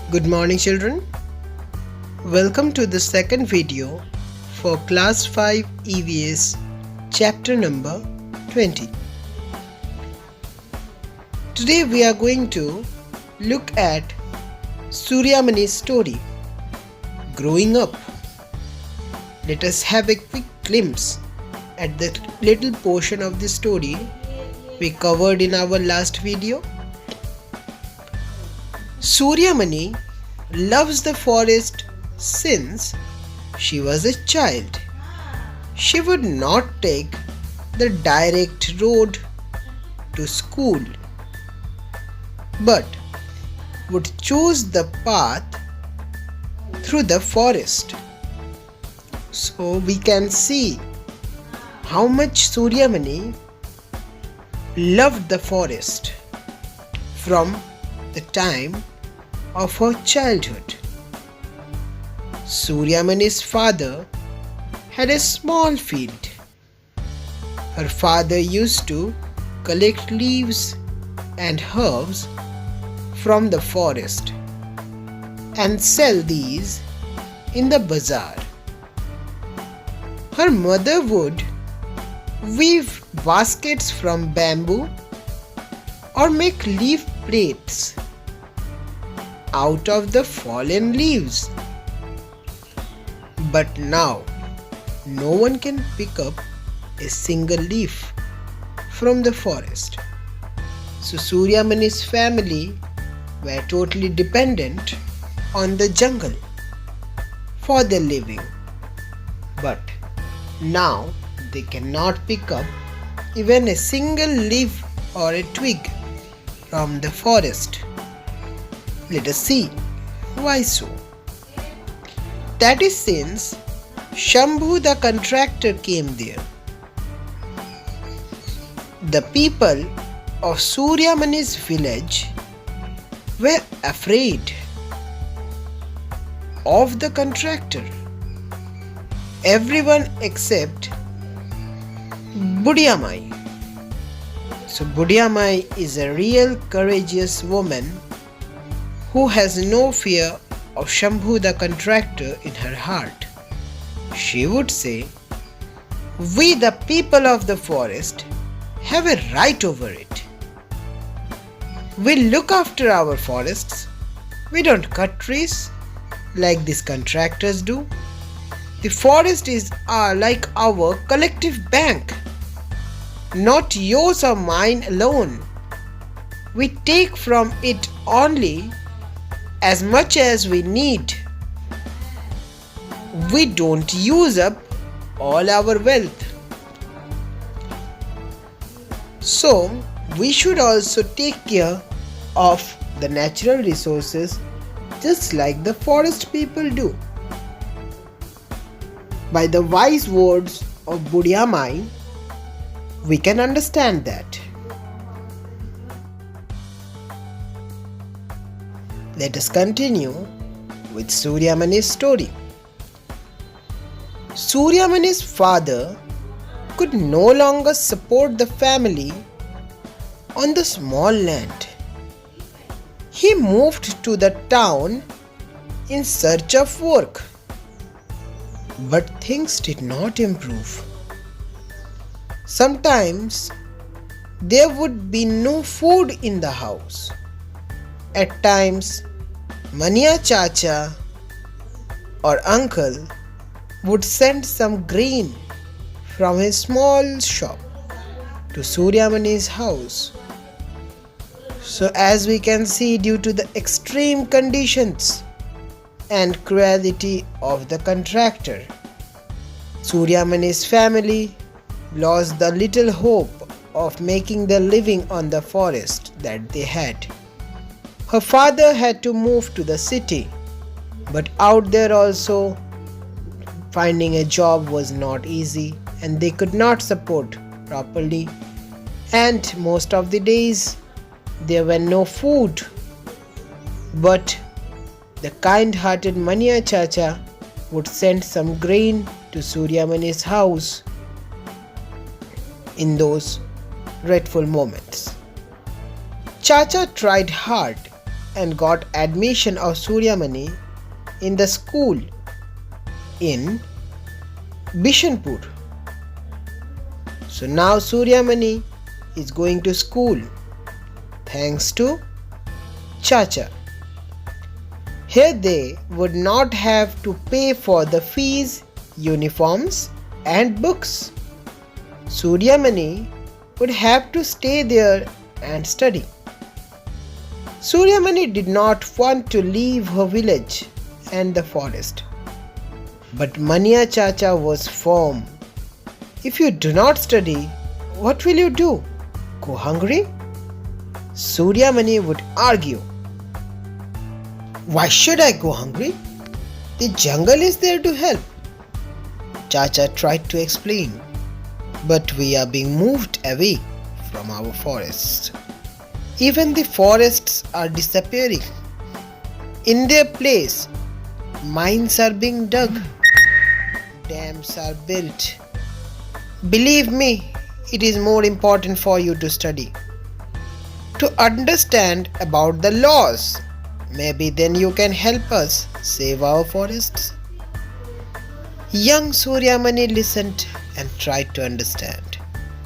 Good morning children. Welcome to the second video for class 5 EVS chapter number 20. Today we are going to look at Suryamani's story, Growing Up. Let us have a quick glimpse at the little portion of the story we covered in our last video. Suryamani loves the forest since she was a child. She would not take the direct road to school, but would choose the path through the forest. So we can see how much Suryamani loved the forest from the time of her childhood. Suryamani's father had a small field. Her father used to collect leaves and herbs from the forest and sell these in the bazaar. Her mother would weave baskets from bamboo or make leaf plates out of the fallen leaves. But now, no one can pick up a single leaf from the forest. So Suryamani's family were totally dependent on the jungle for their living. But now they cannot pick up even a single leaf or a twig from the forest. Let us see why so. That is since Shambhu the contractor came there. The people of Suryamani's village were afraid of the contractor. Everyone except Budiyamai. So Budiyamai is a real courageous woman who has no fear of Shambhu the contractor in her heart. She would say, "We the people of the forest have a right over it. We look after our forests. We don't cut trees like these contractors do. The forest is like our collective bank, not yours or mine alone. We take from it only as much as we need. We don't use up all our wealth. So, we should also take care of the natural resources just like the forest people do." By the wise words of Budiyamai, we can understand that. Let us continue with Suryamani's story. Suryamani's father could no longer support the family on the small land. He moved to the town in search of work. But things did not improve. Sometimes there would be no food in the house. At times, Mania Chacha or uncle would send some grain from his small shop to Suryamani's house. So as we can see, due to the extreme conditions and cruelty of the contractor, Suryamani's family lost the little hope of making their living on the forest that they had. Her father had to move to the city, but out there also finding a job was not easy and they could not support properly, and most of the days there were no food. But the kind-hearted Mania Chacha would send some grain to Suryamani's house in those dreadful moments. Chacha tried hard and got admission of Suryamani in the school in Bishanpur. So now Suryamani is going to school thanks to Chacha. Here they would not have to pay for the fees, uniforms and books. Suryamani would have to stay there and study. Suryamani did not want to leave her village and the forest. But Mania Chacha was firm. If you do not study, what will you do? Go hungry? Suryamani would argue. Why should I go hungry? The jungle is there to help. Chacha tried to explain. But we are being moved away from our forests. Even the forests are disappearing. In their place, mines are being dug. Dams are built. Believe me, it is more important for you to study. To understand about the laws. Maybe then you can help us save our forests. Young Suryamani listened and tried to understand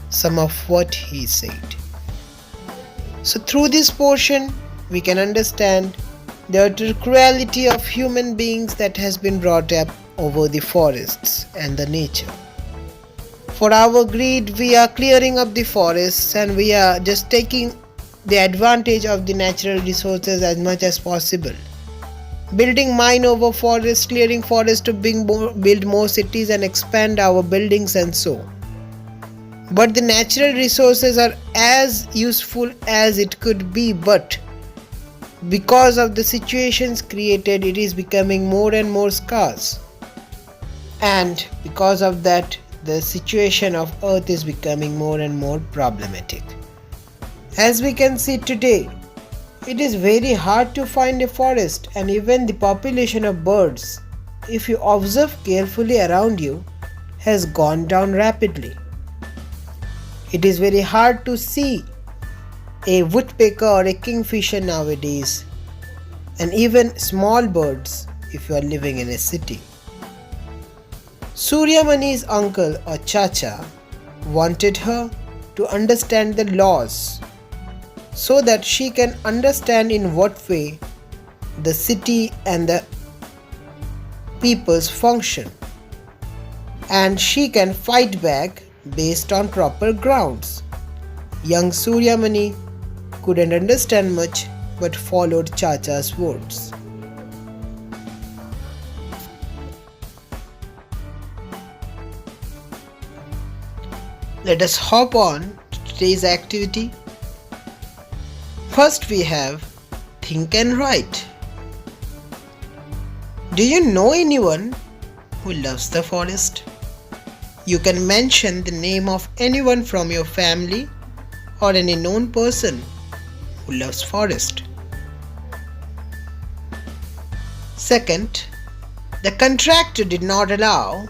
some of what he said. So through this portion, we can understand the utter cruelty of human beings that has been brought up over the forests and the nature. For our greed, we are clearing up the forests and we are just taking the advantage of the natural resources as much as possible. Building mine over forest, clearing forest to build more cities and expand our buildings and so. But the natural resources are as useful as it could be, but because of the situations created, it is becoming more and more scarce. And because of that, the situation of earth is becoming more and more problematic. As we can see today, it is very hard to find a forest, and even the population of birds, if you observe carefully around you, has gone down rapidly. It is very hard to see a woodpecker or a kingfisher nowadays, and even small birds if you are living in a city. Suryamani's uncle or Chacha wanted her to understand the laws so that she can understand in what way the city and the peoples function, and she can fight back based on proper grounds. Young Suryamani couldn't understand much but followed Chacha's words. Let us hop on to today's activity. First we have think and write. Do you know anyone who loves the forest? You can mention the name of anyone from your family or any known person who loves forest. Second, the contractor did not allow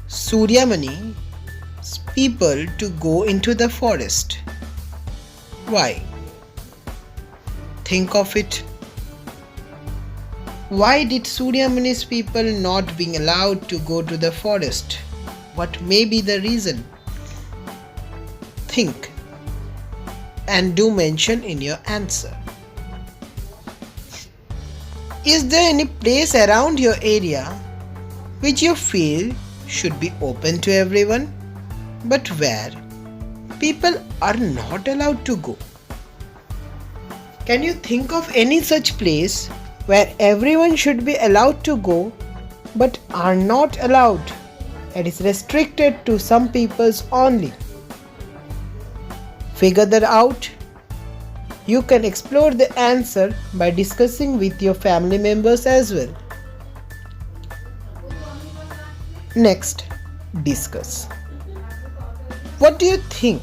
Suryamani's people to go into the forest. Why? Think of it. Why did Suryamani's people not being allowed to go to the forest? What may be the reason? Think and do mention in your answer. Is there any place around your area which you feel should be open to everyone, but where people are not allowed to go? Can you think of any such place where everyone should be allowed to go but are not allowed? It is restricted to some peoples only. Figure that out. You can explore the answer by discussing with your family members as well. Next, discuss. What do you think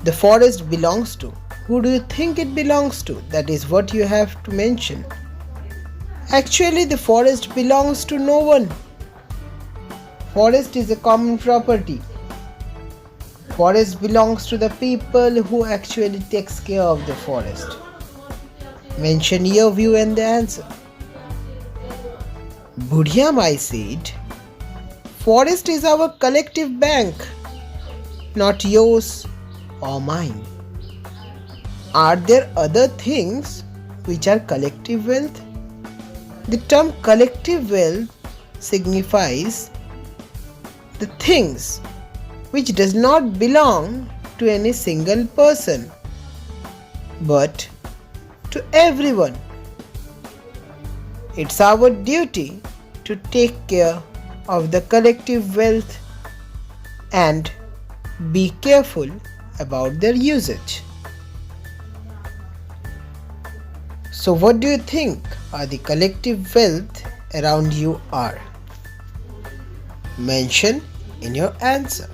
the forest belongs to? Who do you think it belongs to? That is what you have to mention. Actually, the forest belongs to no one. Forest is a common property. Forest belongs to the people who actually takes care of the forest. Mention your view and the answer. Budhia Mai said, forest is our collective bank, not yours or mine. Are there other things which are collective wealth? The term collective wealth signifies the things which does not belong to any single person but to everyone. It's our duty to take care of the collective wealth and be careful about their usage. So what do you think are the collective wealth around you are? Mention in your answer.